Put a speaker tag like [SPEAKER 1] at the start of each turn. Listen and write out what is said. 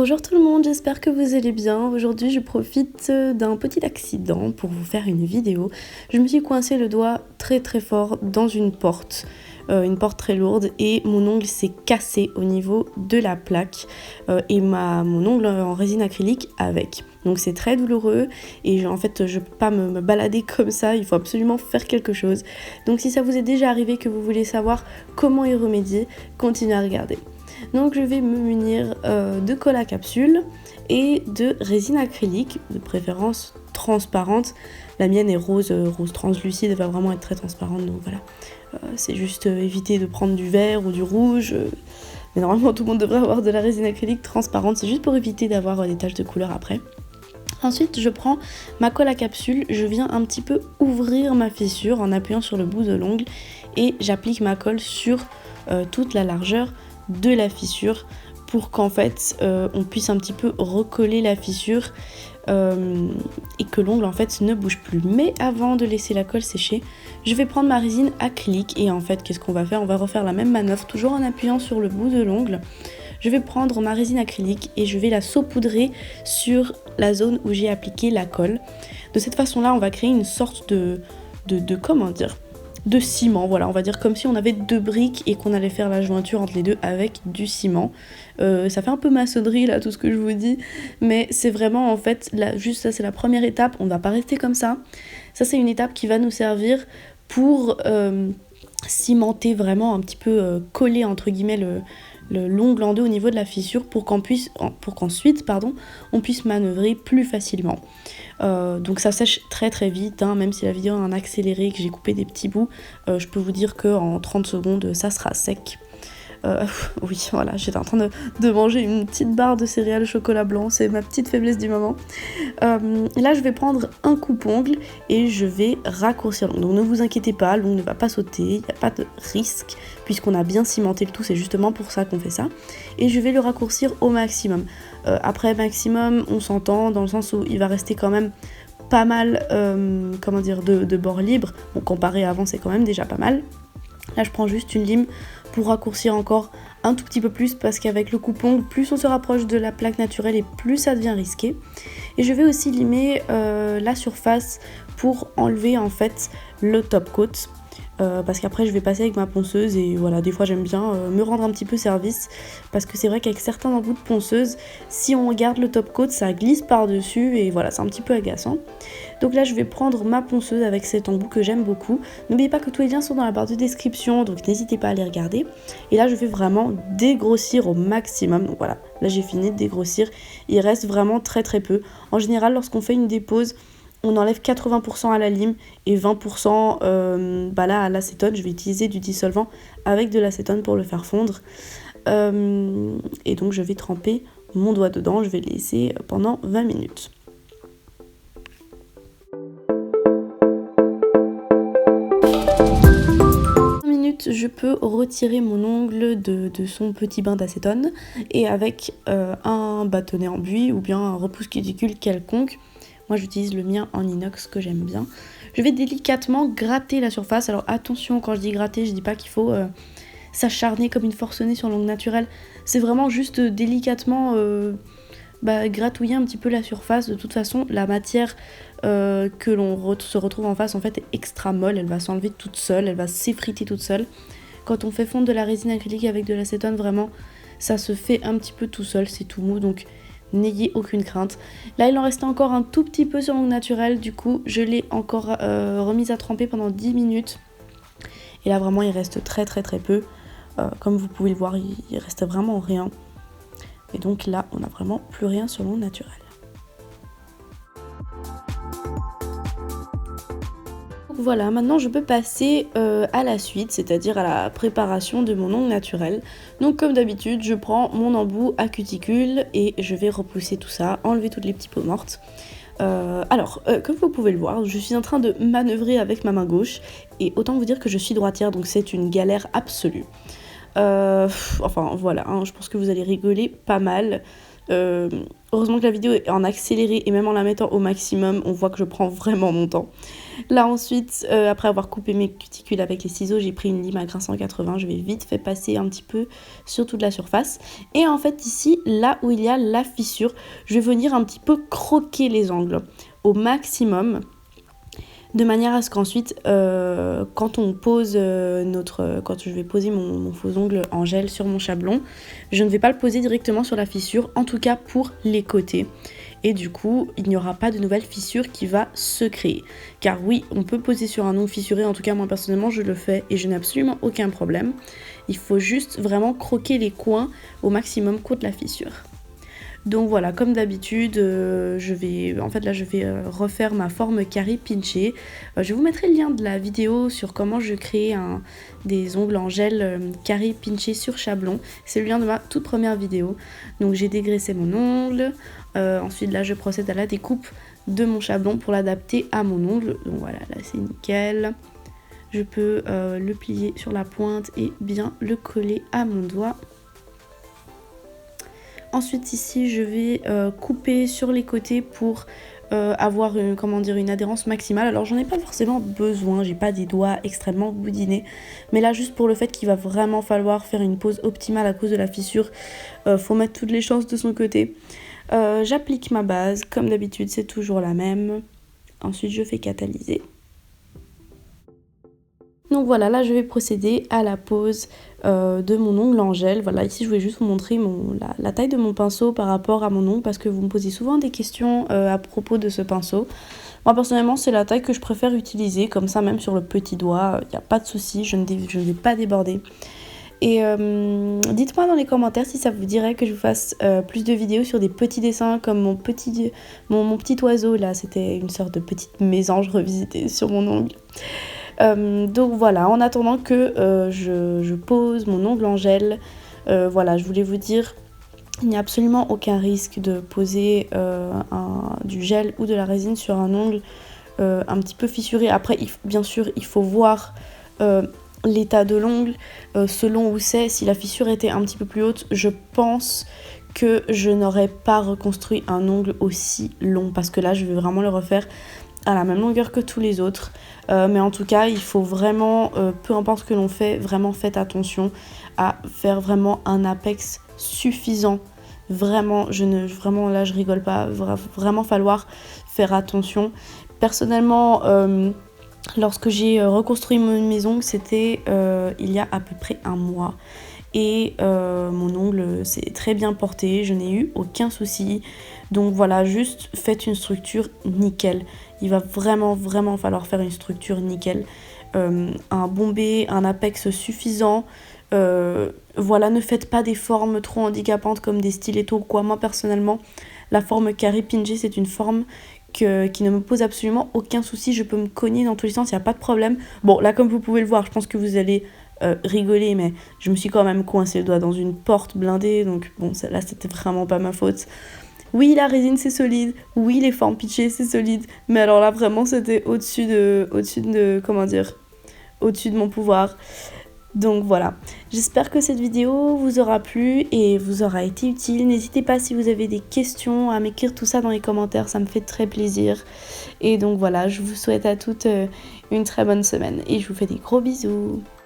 [SPEAKER 1] Bonjour tout le monde, j'espère que vous allez bien. Aujourd'hui je profite d'un petit accident pour vous faire une vidéo. Je me suis coincé le doigt très fort dans une porte très lourde, et mon ongle s'est cassé au niveau de la plaque et mon ongle en résine acrylique avec. Donc c'est très douloureux et en fait je peux pas me balader comme ça, il faut absolument faire quelque chose. Donc si ça vous est déjà arrivé, que vous voulez savoir comment y remédier, continuez à regarder. Donc je vais me munir de colle à capsule et de résine acrylique, de préférence transparente. La mienne est rose translucide, elle va vraiment être très transparente, donc voilà. C'est juste éviter de prendre du vert ou du rouge. Mais normalement tout le monde devrait avoir de la résine acrylique transparente, c'est juste pour éviter d'avoir des taches de couleur après. Ensuite, je prends ma colle à capsule, je viens un petit peu ouvrir ma fissure en appuyant sur le bout de l'ongle et j'applique ma colle sur toute la largeur de la fissure pour qu'en fait on puisse un petit peu recoller la fissure et que l'ongle en fait ne bouge plus. Mais avant de laisser la colle sécher, je vais prendre ma résine acrylique et en fait qu'est-ce qu'on va faire? On va refaire la même manœuvre, toujours en appuyant sur le bout de l'ongle. Je vais prendre ma résine acrylique et je vais la saupoudrer sur la zone où j'ai appliqué la colle. De cette façon-là, on va créer une sorte comment dire, de ciment, voilà, on va dire comme si on avait deux briques et qu'on allait faire la jointure entre les deux avec du ciment. Ça fait un peu maçonnerie là, tout ce que je vous dis, mais c'est vraiment en fait, juste ça c'est la première étape, on ne va pas rester comme ça. Ça c'est une étape qui va nous servir pour cimenter vraiment un petit peu, coller entre guillemets l'ongle en deux au niveau de la fissure pour qu'ensuite on puisse manœuvrer plus facilement. Donc ça sèche très vite, hein, même si la vidéo est en accéléré et que j'ai coupé des petits bouts, je peux vous dire qu'en 30 secondes ça sera sec. Oui, voilà, j'étais en train de manger une petite barre de céréales au chocolat blanc, c'est ma petite faiblesse du moment. Là, je vais prendre un coupe-ongle et je vais raccourcir l'ongle. Donc ne vous inquiétez pas, l'ongle ne va pas sauter, il n'y a pas de risque, puisqu'on a bien cimenté le tout, c'est justement pour ça qu'on fait ça. Et je vais le raccourcir au maximum. Après maximum, on s'entend dans le sens où il va rester quand même pas mal, de bords libres. Bon, comparé à avant, c'est quand même déjà pas mal. Là, je prends juste une lime pour raccourcir encore un tout petit peu plus, parce qu'avec le coupe-ongle, plus on se rapproche de la plaque naturelle et plus ça devient risqué. Et je vais aussi limer la surface pour enlever en fait le top coat. Parce qu'après je vais passer avec ma ponceuse et voilà, des fois j'aime bien me rendre un petit peu service, parce que c'est vrai qu'avec certains embouts de ponceuse, si on garde le top coat, ça glisse par dessus et voilà, c'est un petit peu agaçant. Donc là je vais prendre ma ponceuse avec cet embout que j'aime beaucoup. N'oubliez pas que tous les liens sont dans la barre de description, donc n'hésitez pas à les regarder. Et là je vais vraiment dégrossir au maximum. Donc voilà, là j'ai fini de dégrossir, il reste vraiment très peu. En général, lorsqu'on fait une dépose, on enlève 80% à la lime et 20% là à l'acétone. Je vais utiliser du dissolvant avec de l'acétone pour le faire fondre. Et donc je vais tremper mon doigt dedans, je vais le laisser pendant 20 minutes. Je peux retirer mon ongle de son petit bain d'acétone et avec un bâtonnet en buis ou bien un repousse cuticule quelconque. Moi j'utilise le mien en inox que j'aime bien. Je vais délicatement gratter la surface. Alors attention, quand je dis gratter, je dis pas qu'il faut s'acharner comme une forcenée sur l'ongle naturel. C'est vraiment juste délicatement gratouiller un petit peu la surface. De toute façon, la matière que l'on se retrouve en face en fait est extra molle. Elle va s'enlever toute seule, elle va s'effriter toute seule. Quand on fait fondre de la résine acrylique avec de l'acétone, vraiment ça se fait un petit peu tout seul, c'est tout mou, donc n'ayez aucune crainte. Là il en restait encore un tout petit peu sur l'ongle naturel, du coup je l'ai encore remise à tremper pendant 10 minutes. Et là vraiment il reste très peu. Comme vous pouvez le voir, il reste vraiment rien. Et donc là on n'a vraiment plus rien sur l'ongle naturel. Voilà, maintenant je peux passer à la suite, c'est-à-dire à la préparation de mon ongle naturel. Donc comme d'habitude, je prends mon embout à cuticule et je vais repousser tout ça, enlever toutes les petites peaux mortes. Comme vous pouvez le voir, je suis en train de manœuvrer avec ma main gauche et autant vous dire que je suis droitière, donc c'est une galère absolue. Voilà, hein, je pense que vous allez rigoler pas mal. Euh, Heureusement que la vidéo est en accéléré et même en la mettant au maximum, on voit que je prends vraiment mon temps. Là ensuite, après avoir coupé mes cuticules avec les ciseaux, j'ai pris une lime à grain 180. Je vais vite fait passer un petit peu sur toute la surface. Et en fait ici, là où il y a la fissure, je vais venir un petit peu croquer les angles au maximum. De manière à ce qu'ensuite, quand on pose quand je vais poser mon faux ongle en gel sur mon chablon, je ne vais pas le poser directement sur la fissure, en tout cas pour les côtés. Et du coup, il n'y aura pas de nouvelle fissure qui va se créer. Car oui, on peut poser sur un ongle fissuré, en tout cas moi personnellement je le fais et je n'ai absolument aucun problème. Il faut juste vraiment croquer les coins au maximum contre la fissure. Donc voilà, comme d'habitude, je vais refaire ma forme carré pinché. Je vous mettrai le lien de la vidéo sur comment je crée des ongles en gel carré pinché sur chablon. C'est le lien de ma toute première vidéo. Donc j'ai dégraissé mon ongle. Ensuite là, je procède à la découpe de mon chablon pour l'adapter à mon ongle. Donc voilà, là c'est nickel. Je peux le plier sur la pointe et bien le coller à mon doigt. Ensuite ici je vais couper sur les côtés pour avoir une adhérence maximale. Alors j'en ai pas forcément besoin, j'ai pas des doigts extrêmement boudinés. Mais là juste pour le fait qu'il va vraiment falloir faire une pose optimale à cause de la fissure, faut mettre toutes les chances de son côté. J'applique ma base, comme d'habitude c'est toujours la même. Ensuite je fais catalyser. Donc voilà, là je vais procéder à la pose de mon ongle en gel. Voilà, ici je voulais juste vous montrer la taille de mon pinceau par rapport à mon ongle parce que vous me posez souvent des questions à propos de ce pinceau. Moi personnellement c'est la taille que je préfère utiliser, comme ça même sur le petit doigt, il n'y a pas de souci, je ne vais pas déborder. Et dites-moi dans les commentaires si ça vous dirait que je vous fasse plus de vidéos sur des petits dessins comme mon petit oiseau là, c'était une sorte de petite mésange revisitée sur mon ongle. Donc voilà, en attendant que je pose mon ongle en gel, voilà, je voulais vous dire, il n'y a absolument aucun risque de poser du gel ou de la résine sur un ongle un petit peu fissuré. Après, bien sûr, il faut voir l'état de l'ongle selon où c'est. Si la fissure était un petit peu plus haute, je pense que je n'aurais pas reconstruit un ongle aussi long parce que là, je vais vraiment le refaire à la même longueur que tous les autres. Mais en tout cas, il faut vraiment, peu importe ce que l'on fait, vraiment faites attention à faire vraiment un apex suffisant. Vraiment, là je rigole pas, vraiment falloir faire attention. Personnellement, lorsque j'ai reconstruit mes ongles, c'était il y a à peu près un mois. Et mon ongle s'est très bien porté, je n'ai eu aucun souci. Donc voilà, juste faites une structure nickel. Il va vraiment falloir faire une structure nickel. Un bombé, un apex suffisant. Voilà, ne faites pas des formes trop handicapantes comme des stilettos ou quoi. Moi personnellement, la forme carré pinché, c'est une forme qui ne me pose absolument aucun souci. Je peux me cogner dans tous les sens, il n'y a pas de problème. Bon, là comme vous pouvez le voir, je pense que vous allez rigoler, mais je me suis quand même coincé le doigt dans une porte blindée. Donc bon, là c'était vraiment pas ma faute. Oui, la résine c'est solide, oui les formes pitchées c'est solide, mais alors là vraiment c'était au-dessus de mon pouvoir. Donc voilà, j'espère que cette vidéo vous aura plu et vous aura été utile. N'hésitez pas si vous avez des questions à m'écrire tout ça dans les commentaires, ça me fait très plaisir. Et donc voilà, je vous souhaite à toutes une très bonne semaine et je vous fais des gros bisous.